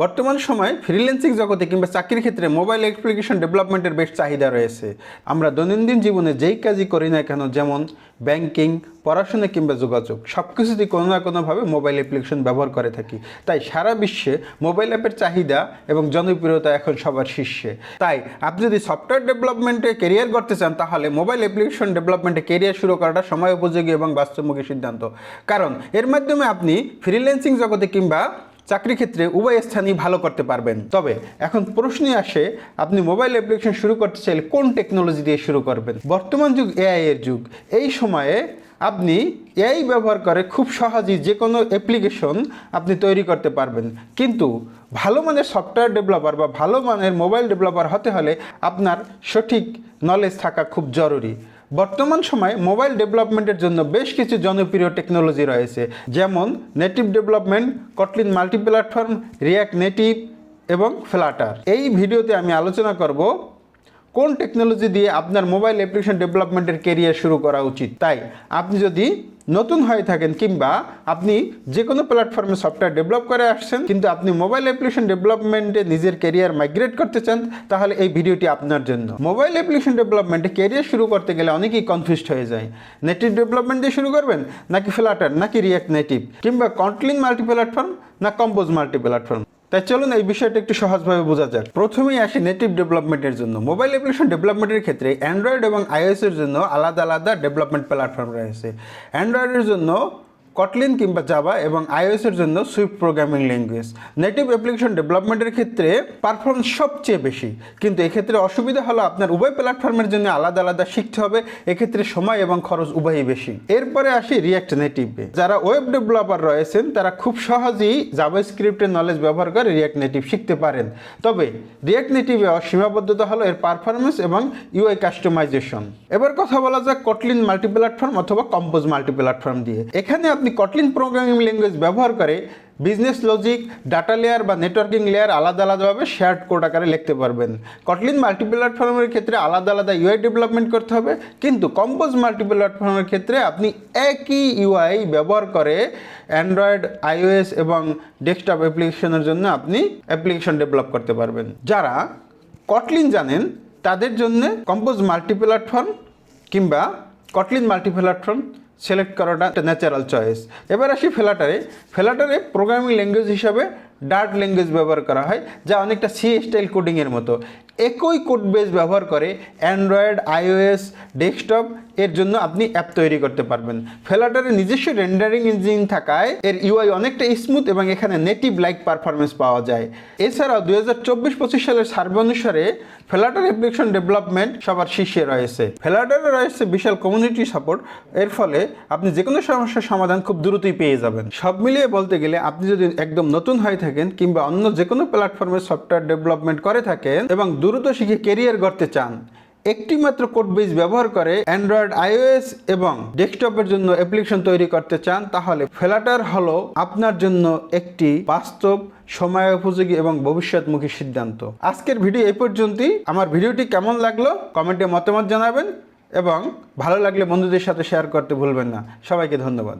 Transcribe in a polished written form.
বর্তমান সময়ে ফ্রিল্যান্সিং জগতে কিংবা চাকরির ক্ষেত্রে মোবাইল অ্যাপ্লিকেশন ডেভেলপমেন্টের বেশ চাহিদা রয়েছে। আমরা দৈনন্দিন জীবনে যেই কাজই করি না কেন, যেমন ব্যাংকিং, পড়াশোনা কিংবা যোগাযোগ, সব কিছুতেই কোনো না কোনোভাবে মোবাইল অ্যাপ্লিকেশন ব্যবহার করে থাকি। তাই সারা বিশ্বে মোবাইল অ্যাপের চাহিদা এবং জনপ্রিয়তা এখন সবার শীর্ষে। তাই আপনি যদি সফটওয়্যার ডেভেলপমেন্টে কেরিয়ার করতে চান, তাহলে মোবাইল অ্যাপ্লিকেশন ডেভেলপমেন্টে কেরিয়ার শুরু করাটা সময় উপযোগী এবং বাস্তবমুখী সিদ্ধান্ত। কারণ এর মাধ্যমে আপনি ফ্রিল্যান্সিং জগতে কিংবা চাকরি ক্ষেত্রে উভয় স্থানই ভালো করতে পারবেন। তবে এখন প্রশ্নই আসে, আপনি মোবাইল অ্যাপ্লিকেশন শুরু করতে চাইলে কোন টেকনোলজি দিয়ে শুরু করবেন। বর্তমান যুগ এআই এর যুগ। এই সময়ে আপনি এআই ব্যবহার করে খুব সহজেই যে কোনো অ্যাপ্লিকেশন আপনি তৈরি করতে পারবেন। কিন্তু ভালো মানের সফটওয়্যার ডেভেলপার বা ভালো মানের মোবাইল ডেভেলপার হতে হলে আপনার সঠিক নলেজ থাকা খুব জরুরি। বর্তমান সময়ে মোবাইল ডেভেলপমেন্টের জন্য বেশ কিছু জনপ্রিয় টেকনোলজি রয়েছে, যেমন native development, Kotlin multiplatform, react native এবং ফ্লাটার। এই ভিডিওতে আমি আলোচনা করব কোন টেকনোলজি দিয়ে আপনার মোবাইল অ্যাপ্লিকেশন ডেভেলপমেন্টের কেরিয়ার শুরু করা উচিত। তাই আপনি যদি নতুন হয়ে থাকেন কিংবা আপনি যে কোনো প্ল্যাটফর্মে সফটওয়্যার ডেভেলপ করে আসছেন কিন্তু আপনি মোবাইল অ্যাপ্লিকেশন ডেভেলপমেন্টে নিজের ক্যারিয়ার মাইগ্রেট করতে চান, তাহলে এই ভিডিওটি আপনার জন্য। মোবাইল অ্যাপ্লিকেশন ডেভেলপমেন্টে ক্যারিয়ার শুরু করতে গেলে অনেকেই কনফিউজড হয়ে যায়। নেটিভ ডেভেলপমেন্ট দিয়ে শুরু করবেন, নাকি ফ্লাটার, নাকি রিয়্যাক্ট নেটিভ, কিংবা কটলিন মাল্টিপ্ল্যাটফর্ম, না কম্পোজ মাল্টিপ্ল্যাটফর্ম। তাই চলুন এই বিষয়টা একটু সহজভাবে বোঝা যাক। প্রথমেই আসি নেটিভ ডেভেলপমেন্টের জন্য। মোবাইল অ্যাপ্লিকেশন ডেভেলপমেন্টের ক্ষেত্রে অ্যান্ড্রয়েড এবং আইওএসের জন্য আলাদা আলাদা ডেভেলপমেন্ট প্ল্যাটফর্ম রয়েছে। অ্যান্ড্রয়েডের জন্য কটলিন কিংবা জাভা এবং আইওএসের জন্য Swift programming language. Native application ডেভেলপমেন্টের ক্ষেত্রে পারফরমেন্স সবচেয়ে বেশি, কিন্তু এক্ষেত্রে অসুবিধা হলো আপনার উভয় প্ল্যাটফর্মের জন্য আলাদা আলাদা শিখতে হবে। এক্ষেত্রে সময় এবং খরচ উভয়ই বেশি। এরপরে আসি রিয়্যাক্ট নেটিভে। যারা ওয়েব ডেভেলপার রয়েছেন তারা খুব সহজেই জাভাস্ক্রিপ্টের নলেজ ব্যবহার করে রিয়্যাক্ট নেটিভ শিখতে পারেন। তবে রিয়্যাক্ট নেটিভে সীমাবদ্ধতা হলো এর পারফরমেন্স এবং ইউআই কাস্টমাইজেশন। এবার কথা বলা যাক কটলিন মাল্টিপ্ল্যাটফর্ম অথবা কম্পোজ মাল্টিপ্ল্যাটফর্ম দিয়ে। এখানে আপনি কটলিন প্রোগ্রামিং ল্যাঙ্গুয়েজ ব্যবহার করে বিজনেস লজিক, ডাটা লেয়ার বা নেটওয়ার্কিং লেয়ার আলাদা আলাদাভাবে শেয়ার্ড কোড আকারে লিখতে পারবেন। কটলিন মাল্টিপ্ল্যাটফর্মের ক্ষেত্রে আলাদা আলাদা ইউআই ডেভেলপমেন্ট করতে হবে, কিন্তু কম্পোজ মাল্টিপ্ল্যাটফর্মের ক্ষেত্রে আপনি একই ইউআই ব্যবহার করে অ্যান্ড্রয়েড, আইওএস এবং ডেস্কটপ অ্যাপ্লিকেশনের জন্য আপনি অ্যাপ্লিকেশন ডেভেলপ করতে পারবেন। যারা কটলিন জানেন তাদের জন্য কম্পোজ মাল্টিপ্ল্যাটফর্ম কিংবা কটলিন মাল্টিপ্ল্যাটফর্ম সিলেক্ট করাটা একটা ন্যাচারাল চয়েস। এবার আসি ফ্লাটারে প্রোগ্রামিং ল্যাঙ্গুয়েজ হিসাবে ডার্ট ল্যাঙ্গুয়েজ ব্যবহার করা হয়, যা অনেকটা সি স্টাইল কোডিংয়ের মতো। একই কোড বেস ব্যবহার করে অ্যান্ড্রয়েড, আইওএস, ডেস্কটপ এর জন্য আপনি অ্যাপ তৈরি করতে পারবেন। ফ্লাটারের নিজস্ব রেন্ডারিং ইঞ্জিন থাকায় এর ইউআই অনেকটা স্মুথ এবং এখানে নেটিভ লাইক পারফরমেন্স পাওয়া যায়। এছাড়াও 2024-25 সালের সার্ভে অনুসারে ফ্লাটার অ্যাপ্লিকেশন ডেভেলপমেন্ট সবার শীর্ষে রয়েছে। ফ্লাটারে রয়েছে বিশাল কমিউনিটি সাপোর্ট, এর ফলে আপনি যে কোনো সমস্যার সমাধান খুব দ্রুতই পেয়ে যাবেন। সব মিলিয়ে বলতে গেলে আপনি যদি একদম নতুন হয়ে থাকেন কিংবা অন্য যে কোনো প্ল্যাটফর্মে সফটওয়্যার ডেভেলপমেন্ট করে থাকেন এবং দ্রুত শিখে কেরিয়ার গড়তে চান, একটি মাত্র কোড বেস ব্যবহার করে অ্যান্ড্রয়েড, আইওএস এবং ডেস্কটপের জন্য অ্যাপ্লিকেশন তৈরি করতে চান, তাহলে ফ্লাটার হলো আপনার জন্য একটি বাস্তব, সময় উপযোগী এবং ভবিষ্যৎমুখী সিদ্ধান্ত। আজকের ভিডিও এই পর্যন্তই। আমার ভিডিওটি কেমন লাগলো কমেন্টে মতামত জানাবেন এবং ভালো লাগলে বন্ধুদের সাথে শেয়ার করতে ভুলবেন না। সবাইকে ধন্যবাদ।